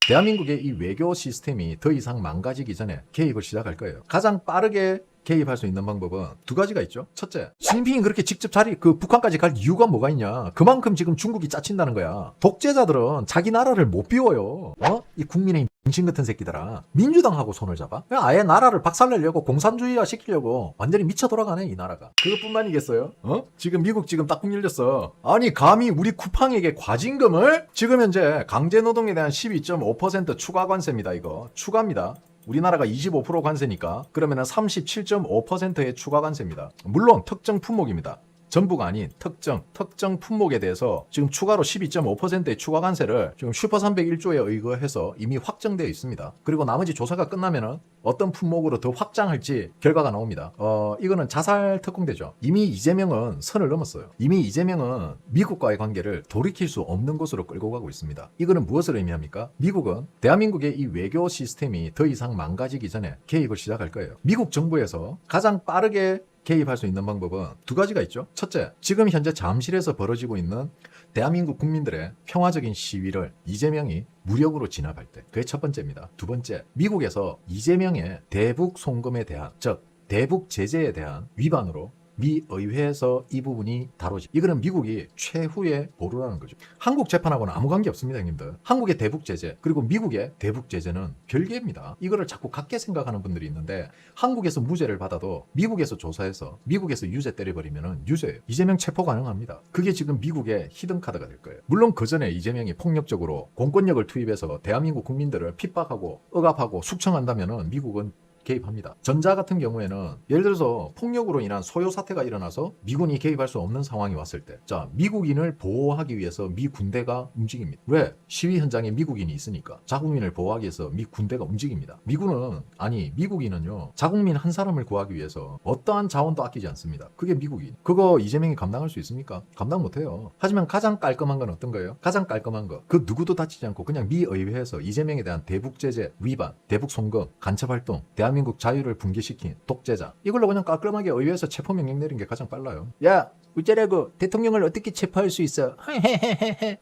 대한민국의 이 외교 시스템이 더 이상 망가지기 전에 개입을 시작할 거예요. 가장 빠르게 개입할 수 있는 방법은 두 가지가 있죠. 첫째, 시진핑이 그렇게 직접 북한까지 갈 이유가 뭐가 있냐. 그만큼 지금 중국이 짜친다는 거야. 독재자들은 자기 나라를 못 비워요. 이 국민의 정신 같은 새끼들아. 민주당하고 손을 잡아? 그냥 아예 나라를 박살내려고 공산주의화 시키려고 완전히 미쳐 돌아가네 이 나라가. 그것뿐만이겠어요? 지금 미국 지금 딱국 열렸어. 아니 감히 우리 쿠팡에게 과징금을? 지금 현재 강제노동에 대한 12.5% 추가 관세입니다. 이거 추가입니다. 우리나라가 25% 관세니까 그러면은 37.5%의 추가 관세입니다. 물론 특정 품목입니다. 전부가 아닌 특정 품목에 대해서 지금 추가로 12.5%의 추가 관세를 지금 슈퍼 301조에 의거해서 이미 확정되어 있습니다. 그리고 나머지 조사가 끝나면은 어떤 품목으로 더 확장할지 결과가 나옵니다. 이거는 자살 특공대죠. 이미 이재명은 선을 넘었어요. 이미 이재명은 미국과의 관계를 돌이킬 수 없는 곳으로 끌고 가고 있습니다. 이거는 무엇을 의미합니까? 미국은 대한민국의 이 외교 시스템이 더 이상 망가지기 전에 개입을 시작할 거예요. 미국 정부에서 가장 빠르게 개입할 수 있는 방법은 두 가지가 있죠. 첫째, 지금 현재 잠실에서 벌어지고 있는 대한민국 국민들의 평화적인 시위를 이재명이 무력으로 진압할 때, 그게 첫 번째입니다. 두 번째, 미국에서 이재명의 대북 송금에 대한, 즉 대북 제재에 대한 위반으로 미 의회에서 이 부분이 다뤄지. 이거는 미국이 최후의 보루라는 거죠. 한국 재판하고는 아무 관계 없습니다, 형님들. 한국의 대북 제재 그리고 미국의 대북 제재는 별개입니다. 이거를 자꾸 같게 생각하는 분들이 있는데 한국에서 무죄를 받아도 미국에서 조사해서 미국에서 유죄 때려버리면은 유죄예요. 이재명 체포 가능합니다. 그게 지금 미국의 히든 카드가 될 거예요. 물론 그 전에 이재명이 폭력적으로 공권력을 투입해서 대한민국 국민들을 핍박하고 억압하고 숙청한다면은 미국은 개입합니다. 전자 같은 경우에는 예를 들어서 폭력으로 인한 소요 사태가 일어나서 미군이 개입할 수 없는 상황이 왔을 때, 자, 미국인을 보호하기 위해서 미 군대가 움직입니다. 왜? 시위 현장에 미국인이 있으니까. 자국민을 보호하기 위해서 미 군대가 움직입니다. 미국인은요, 자국민 한 사람을 구하기 위해서 어떠한 자원도 아끼지 않습니다. 그게 미국인. 그거 이재명이 감당할 수 있습니까? 감당 못해요. 하지만 가장 깔끔한 건 어떤 거예요? 가장 깔끔한 거. 그 누구도 다치지 않고 그냥 미 의회에서 이재명에 대한 대북 제재 위반, 대북 송금, 간첩 활동, 대한민국 자유를 붕괴시킨 독재자, 이걸로 그냥 깔끔하게 의회에서 체포명령 내린 게 가장 빨라요. 야, 어쩌라고 대통령을 어떻게 체포할 수 있어?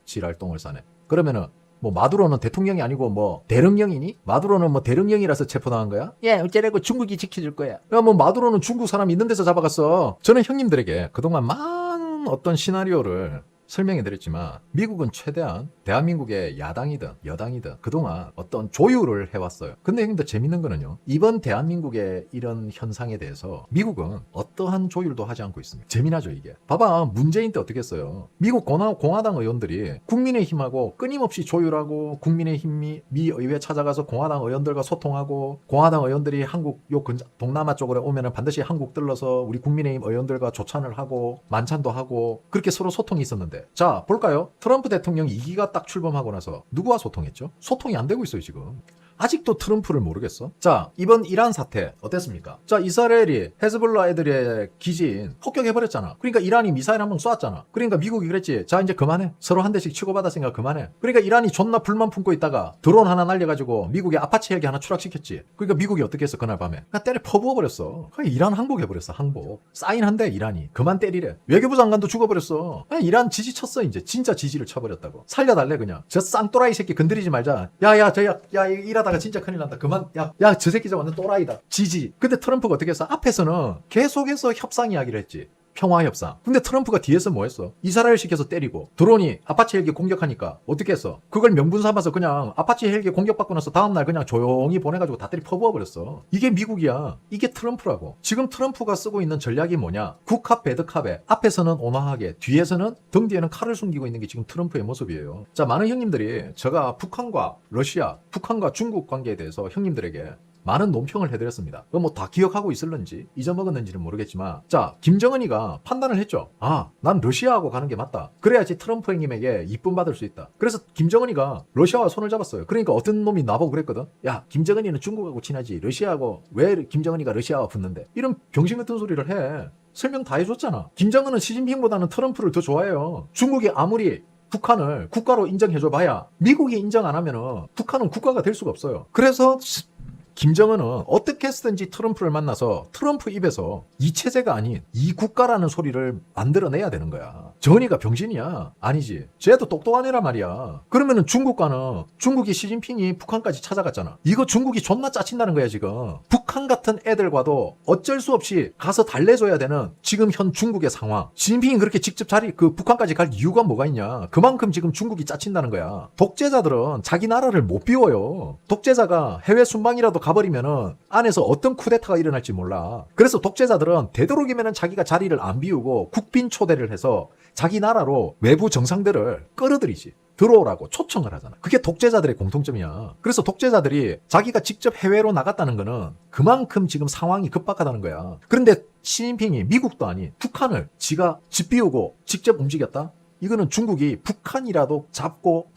지랄똥을 싸네. 그러면은 뭐 마두로는 대통령이 아니고 뭐 대령령이니? 마두로는 뭐 대령령이라서 체포당한 거야? 야, 어쩌라고 중국이 지켜줄 거야. 야, 뭐 마두로는 중국 사람 있는 데서 잡아갔어. 저는 형님들에게 그동안 많은 어떤 시나리오를 설명해 드렸지만 미국은 최대한 대한민국의 야당이든 여당이든 그동안 어떤 조율을 해왔어요. 근데 형님들 재밌는 거는요, 이번 대한민국의 이런 현상에 대해서 미국은 어떠한 조율도 하지 않고 있습니다. 재미나죠 이게. 봐봐, 문재인 때 어떻게 했어요. 미국 공화당 의원들이 국민의힘하고 끊임없이 조율하고, 국민의힘이 미 의회 찾아가서 공화당 의원들과 소통하고, 공화당 의원들이 한국 요 동남아 쪽으로 오면은 반드시 한국 들러서 우리 국민의힘 의원들과 조찬을 하고 만찬도 하고, 그렇게 서로 소통이 있었는데, 자, 볼까요? 트럼프 대통령 2기가 딱 출범하고 나서 누구와 소통했죠? 소통이 안 되고 있어요 지금. 아직도 트럼프를 모르겠어? 자, 이번 이란 사태 어땠습니까? 자, 이스라엘이 헤즈볼라 애들의 기지인 폭격해버렸잖아. 그러니까 이란이 미사일 한 번 쏘았잖아. 그러니까 미국이 그랬지, 자 이제 그만해. 서로 한 대씩 치고받아 생각 그만해. 그러니까 이란이 존나 불만 품고 있다가 드론 하나 날려가지고 미국의 아파치 헬기 하나 추락시켰지. 그러니까 미국이 어떻게 했어 그날 밤에? 그냥 때려 퍼부어버렸어. 그냥 이란 항복해버렸어. 항복. 사인한대 이란이. 그만 때리래. 외교부 장관도 죽어버렸어. 그냥 이란 지지쳤어. 이제 진짜 지지를 쳐버렸다고. 살려달래 그냥. 저 쌍또라이 새끼 건드리지 말자. 야야 이라다가 진짜 큰일 난다. 그만. 야 저 새끼 저 완전 또라이다. 지지. 근데 트럼프가 어떻게 했어? 앞에서는 계속해서 협상 이야기를 했지. 평화협상. 근데 트럼프가 뒤에서 뭐 했어? 이스라엘 시켜서 때리고, 드론이 아파치 헬기 공격하니까 어떻게 했어? 그걸 명분 삼아서 그냥 아파치 헬기 공격받고 나서 다음날 그냥 조용히 보내가지고 다 때리 퍼부어버렸어. 이게 미국이야. 이게 트럼프라고. 지금 트럼프가 쓰고 있는 전략이 뭐냐? 굿캅 배드캅에 앞에서는 온화하게, 뒤에서는 등 뒤에는 칼을 숨기고 있는 게 지금 트럼프의 모습이에요. 자, 많은 형님들이 제가 북한과 러시아, 북한과 중국 관계에 대해서 형님들에게 많은 논평을 해드렸습니다. 그거 뭐 다 기억하고 있을는지 잊어먹었는지는 모르겠지만, 자, 김정은이가 판단을 했죠. 아, 난 러시아하고 가는 게 맞다. 그래야지 트럼프 형님에게 이쁨 받을 수 있다. 그래서 김정은이가 러시아와 손을 잡았어요. 그러니까 어떤 놈이 나보고 그랬거든. 야, 김정은이는 중국하고 친하지 러시아하고 왜 김정은이가 러시아와 붙는데? 이런 병신 같은 소리를 해. 설명 다 해줬잖아. 김정은은 시진핑보다는 트럼프를 더 좋아해요. 중국이 아무리 북한을 국가로 인정해줘봐야 미국이 인정 안 하면은 북한은 국가가 될 수가 없어요. 그래서 김정은은 어떻게 해서든지 트럼프를 만나서 트럼프 입에서 이 체제가 아닌 이 국가라는 소리를 만들어내야 되는 거야. 정은이가 병신이야? 아니지. 쟤도 똑똑한 애란 말이야. 그러면은 중국이 시진핑이 북한까지 찾아갔잖아. 이거 중국이 존나 짜친다는 거야 지금. 북한 같은 애들과도 어쩔 수 없이 가서 달래줘야 되는 지금 현 중국의 상황. 시진핑이 그렇게 직접 북한까지 갈 이유가 뭐가 있냐. 그만큼 지금 중국이 짜친다는 거야. 독재자들은 자기 나라를 못 비워요. 독재자가 해외 순방이라도 가버리면은 안에서 어떤 쿠데타가 일어날지 몰라. 그래서 독재자들은 되도록이면은 자기가 자리를 안 비우고 국빈 초대를 해서 자기 나라로 외부 정상들을 끌어들이지. 들어오라고 초청을 하잖아. 그게 독재자들의 공통점이야. 그래서 독재자들이 자기가 직접 해외로 나갔다는 거는 그만큼 지금 상황이 급박하다는 거야. 그런데 시진핑이 미국도 아닌 북한을 지가 짓비우고 직접 움직였다? 이거는 중국이 북한이라도 잡고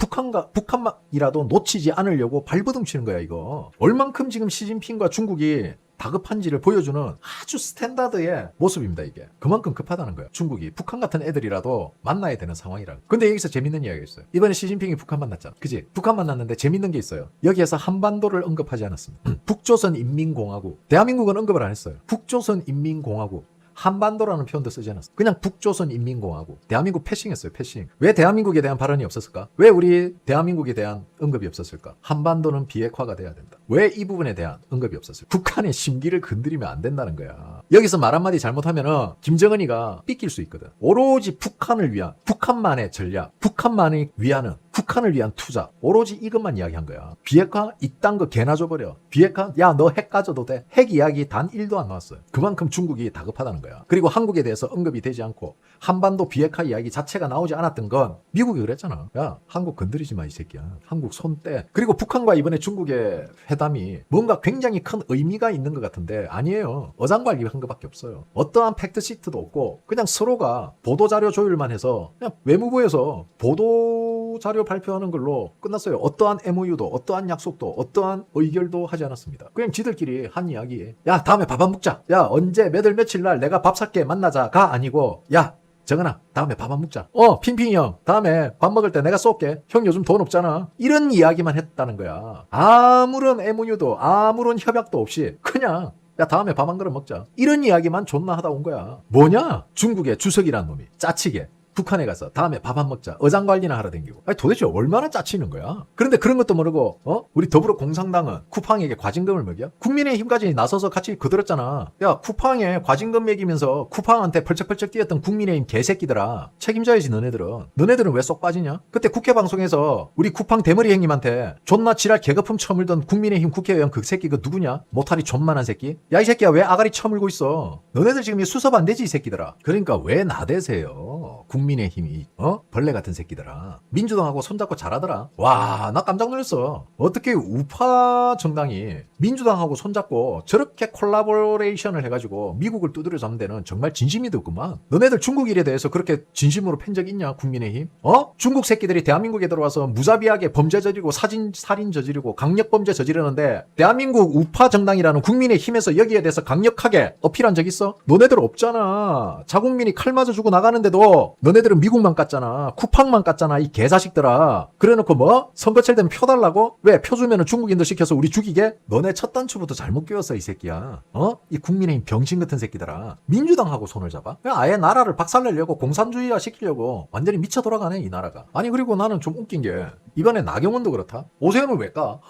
북한만이라도 놓치지 않으려고 발버둥 치는 거야 이거. 얼만큼 지금 시진핑과 중국이 다급한지를 보여주는 아주 스탠다드의 모습입니다 이게. 그만큼 급하다는 거야. 중국이 북한 같은 애들이라도 만나야 되는 상황이라고. 근데 여기서 재밌는 이야기가 있어요. 이번에 시진핑이 북한 만났잖아. 그지? 북한 만났는데 재밌는 게 있어요. 여기에서 한반도를 언급하지 않았습니다. 북조선인민공화국. 대한민국은 언급을 안 했어요. 북조선인민공화국. 한반도라는 표현도 쓰지 않았어. 그냥 북조선인민공화국. 대한민국 패싱했어요. 패싱. 왜 대한민국에 대한 발언이 없었을까? 왜 우리 대한민국에 대한 언급이 없었을까? 한반도는 비핵화가 돼야 된다. 왜 이 부분에 대한 언급이 없었을까? 북한의 심기를 건드리면 안 된다는 거야. 여기서 말 한마디 잘못하면은 김정은이가 삐낄 수 있거든. 오로지 북한을 위한, 북한만의 전략, 북한만을 위하는, 북한을 위한 투자, 오로지 이것만 이야기한 거야. 비핵화 이딴 거 개나 줘버려. 비핵화? 야 너 핵 가져도 돼. 핵 이야기 단 1도 안 나왔어요. 그만큼 중국이 다급하다는 거야. 그리고 한국에 대해서 언급이 되지 않고 한반도 비핵화 이야기 자체가 나오지 않았던 건 미국이 그랬잖아. 야 한국 건드리지 마 이 새끼야. 한국 손 떼. 그리고 북한과 이번에 중국의 회담이 뭔가 굉장히 큰 의미가 있는 것 같은데 아니에요. 어장관리한 것밖에 없어요. 어떠한 팩트시트도 없고 그냥 서로가 보도자료 조율만 해서 그냥 외무부에서 보도자료 발표하는 걸로 끝났어요. 어떠한 MOU도 어떠한 약속도 어떠한 의결도 하지 않았습니다. 그냥 지들끼리 한 이야기. 야 다음에 밥 한 먹자. 야 언제 몇 월 며칠 날 내가 밥 살게 만나자가 아니고 야 정은아 다음에 밥 한 먹자. 핑핑이 형 다음에 밥 먹을 때 내가 쏠게. 형 요즘 돈 없잖아. 이런 이야기만 했다는 거야. 아무런 MOU도 아무런 협약도 없이 그냥 야 다음에 밥 한 그릇 먹자. 이런 이야기만 존나 하다 온 거야. 뭐냐? 중국의 주석이란 놈이 짜치게 북한에 가서 다음에 밥 한 먹자. 어장관리나 하러 댕기고. 아니 도대체 얼마나 짜치는 거야? 그런데 그런 것도 모르고 우리 더불어공산당은 쿠팡에게 과징금을 먹여? 국민의힘까지 나서서 같이 거들었잖아. 야 쿠팡에 과징금 매기면서 쿠팡한테 펄쩍펄쩍 뛰었던 국민의힘 개새끼들아. 책임져야지 너네들은. 너네들은 왜 쏙 빠지냐? 그때 국회 방송에서 우리 쿠팡 대머리 형님한테 존나 지랄 개거품 처물던 국민의힘 국회의원 그 새끼 그 누구냐? 모타리 존만한 새끼? 야 이 새끼야 왜 아가리 처물고 있어? 너네들 지금 수습 안 되지 이 새끼들아. 그러니까 왜 나대세요? 국민의힘이 벌레 같은 새끼들아. 민주당하고 손잡고 잘하더라. 와, 나 깜짝 놀랐어. 어떻게 우파 정당이 민주당하고 손잡고 저렇게 콜라보레이션을 해가지고 미국을 두드려 잡는 데는 정말 진심이 없구만. 너네들 중국 일에 대해서 그렇게 진심으로 팬 적 있냐 국민의힘? 중국 새끼들이 대한민국에 들어와서 무자비하게 범죄 저지르고 살인 저지르고 강력범죄 저지르는데 대한민국 우파 정당이라는 국민의힘에서 여기에 대해서 강력하게 어필한 적 있어? 너네들 없잖아. 자국민이 칼 맞아 주고 나가는데도 너네들은 미국만 깠잖아. 쿠팡만 깠잖아. 이 개자식들아. 그래놓고 뭐? 선거철 되면 표 달라고? 왜? 표 주면은 중국인들 시켜서 우리 죽이게? 너네 첫 단추부터 잘못 끼웠어 이 새끼야. 이 국민의힘 병신 같은 새끼들아. 민주당하고 손을 잡아? 그냥 아예 나라를 박살내려고 공산주의화 시키려고 완전히 미쳐 돌아가네 이 나라가. 아니 그리고 나는 좀 웃긴 게 이번에 나경원도 그렇다. 오세훈을 왜 까?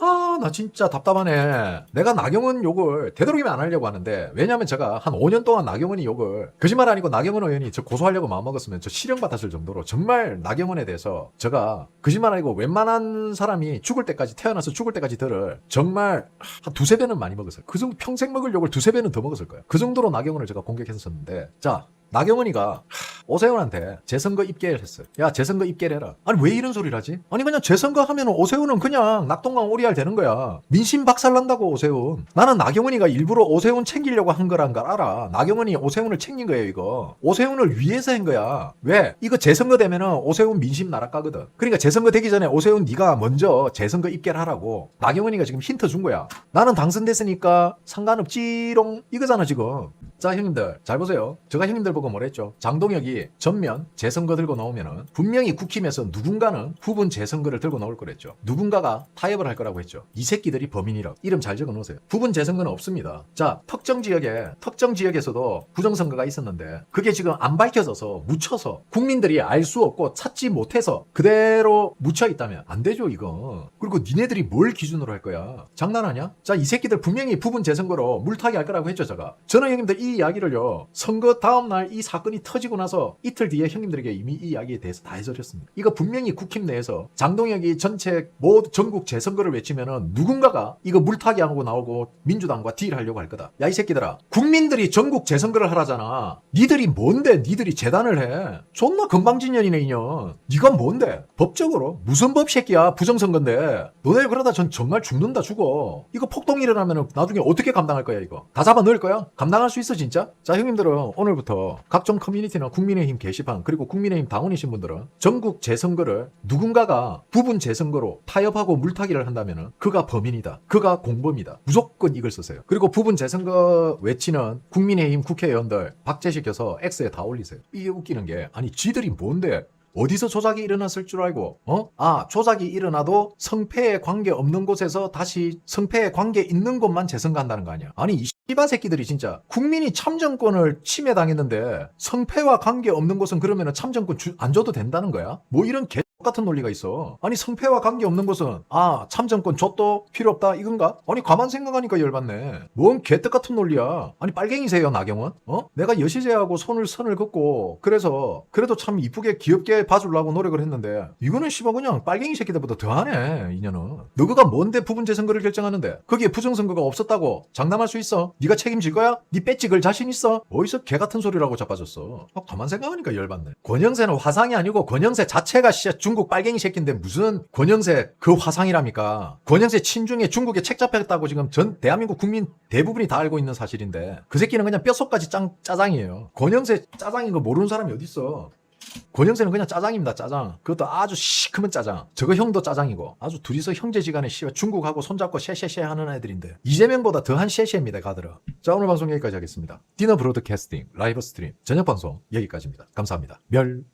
나 진짜 답답하네. 내가 나경원 욕을 되도록이면 안 하려고 하는데 왜냐면 제가 한 5년 동안 나경원이 욕을 거짓말 아니고 나경원 의원이 저 고소하려고 마음먹었으면 저 실형받았을 정도로 정말 나경원에 대해서 제가 거짓말 아니고 웬만한 사람이 죽을 때까지 태어나서 죽을 때까지 들을 정말 한 두세 배는 많이 먹었어요. 그 정도 평생 먹을 욕을 두세 배는 더 먹었을 거예요. 그 정도로 나경원을 제가 공격했었는데 자 나경원이가 오세훈한테 재선거 입계를 했어요. 야 재선거 입계를 해라. 아니 왜 이런 소리를 하지? 아니 그냥 재선거 하면 오세훈은 그냥 낙동강 오리알 되는 거야. 민심 박살난다고 오세훈. 나는 나경원이가 일부러 오세훈 챙기려고 한 거란 걸 알아. 나경원이 오세훈을 챙긴 거예요 이거. 오세훈을 위해서 한 거야. 왜? 이거 재선거 되면은 오세훈 민심 날아가거든. 그러니까 재선거 되기 전에 오세훈 네가 먼저 재선거 입계를 하라고 나경원이가 지금 힌트 준 거야. 나는 당선됐으니까 상관없지롱 이거잖아 지금. 자, 형님들 잘 보세요. 제가 형님들 보고 뭐랬죠? 장동혁이 전면 재선거 들고 나오면은 분명히 국힘에서 누군가는 후분 재선거를 들고 나올 거랬죠. 누군가가 타협을 할 거라고 했죠. 이 새끼들이 범인이라고. 이름 잘 적어 놓으세요. 후분 재선거는 없습니다. 자, 특정 지역에서도 부정선거가 있었는데 그게 지금 안 밝혀져서 묻혀서 국민들이 알 수 없고 찾지 못해서 그대로 묻혀 있다면 안 되죠, 이거. 그리고 니네들이 뭘 기준으로 할 거야? 장난하냐? 자, 이 새끼들 분명히 부분 재선거로 물타기 할 거라고 했죠, 제가. 저는 형님들 이 이야기를요, 선거 다음날 이 사건이 터지고 나서 이틀 뒤에 형님들에게 이미 이 이야기에 대해서 다 해설했습니다. 이거 분명히 국힘 내에서 장동혁이 전체 모두 전국 재선거를 외치면은 누군가가 이거 물타기 하고 나오고 민주당과 딜하려고 할 거다. 야, 이 새끼들아. 국민들이 전국 재선거를 하라잖아. 니들이 뭔데 니들이 재단을 해? 존나 건방진년이네, 이년. 니가 뭔데? 법적으로? 무슨 법 새끼야? 부정선거인데. 너네 그러다 전 정말 죽는다, 죽어. 이거 폭동 일어나면 나중에 어떻게 감당할 거야, 이거? 다 잡아 넣을 거야? 감당할 수 있어, 진짜? 자, 형님들은 오늘부터 각종 커뮤니티나 국민의힘 게시판 그리고 국민의힘 당원이신 분들은 전국 재선거를 누군가가 부분 재선거로 타협하고 물타기를 한다면 그가 범인이다. 그가 공범이다. 무조건 이걸 쓰세요. 그리고 부분 재선거 외치는 국민의힘 국회의원들 박제시켜서 X에 다 올리세요. 이게 웃기는 게 아니 지들이 뭔데 어디서 조작이 일어났을 줄 알고 조작이 일어나도 성패에 관계 없는 곳에서 다시 성패에 관계 있는 곳만 재선거한다는 거 아니야. 아니 이 씨바 새끼들이 진짜 국민이 참정권을 침해당했는데 성패와 관계 없는 곳은 그러면 참정권 안 줘도 된다는 거야? 뭐 이런 개 같은 논리가 있어. 아니 성패와 관계없는 것은 참정권 줬도 필요 없다 이건가? 아니 가만 생각하니까 열받네. 뭔 개떡 같은 논리야. 아니 빨갱이세요 나경원? 내가 여시제하고 선을 긋고 그래서 그래도 참 이쁘게 귀엽게 봐주려고 노력을 했는데 이거는 씨발 그냥 빨갱이 새끼들보다 더하네 이년은. 너가 뭔데 부분재선거를 결정하는데 거기에 부정선거가 없었다고 장담할 수 있어? 네가 책임질 거야? 네 배지 걸 자신 있어? 어디서 개 같은 소리라고 자빠졌어. 가만 생각하니까 열받네. 권영세는 화상이 아니고 권영세 자체가 중국 빨갱이 새끼인데 무슨 권영세 그 화상이랍니까? 권영세 친중에 중국에 책 잡혔다고 지금 전 대한민국 국민 대부분이 다 알고 있는 사실인데 그 새끼는 그냥 뼛속까지 짜장이에요. 권영세 짜장인 거 모르는 사람이 어딨어. 권영세는 그냥 짜장입니다. 짜장. 그것도 아주 시큼한 짜장. 저거 형도 짜장이고 아주 둘이서 형제지간에 중국하고 손잡고 쉐쉐쉐 하는 애들인데 이재명보다 더한 쉐쉐입니다. 가들어. 자, 오늘 방송 여기까지 하겠습니다. 디너 브로드캐스팅 라이브 스트림 저녁 방송 여기까지입니다. 감사합니다. 멸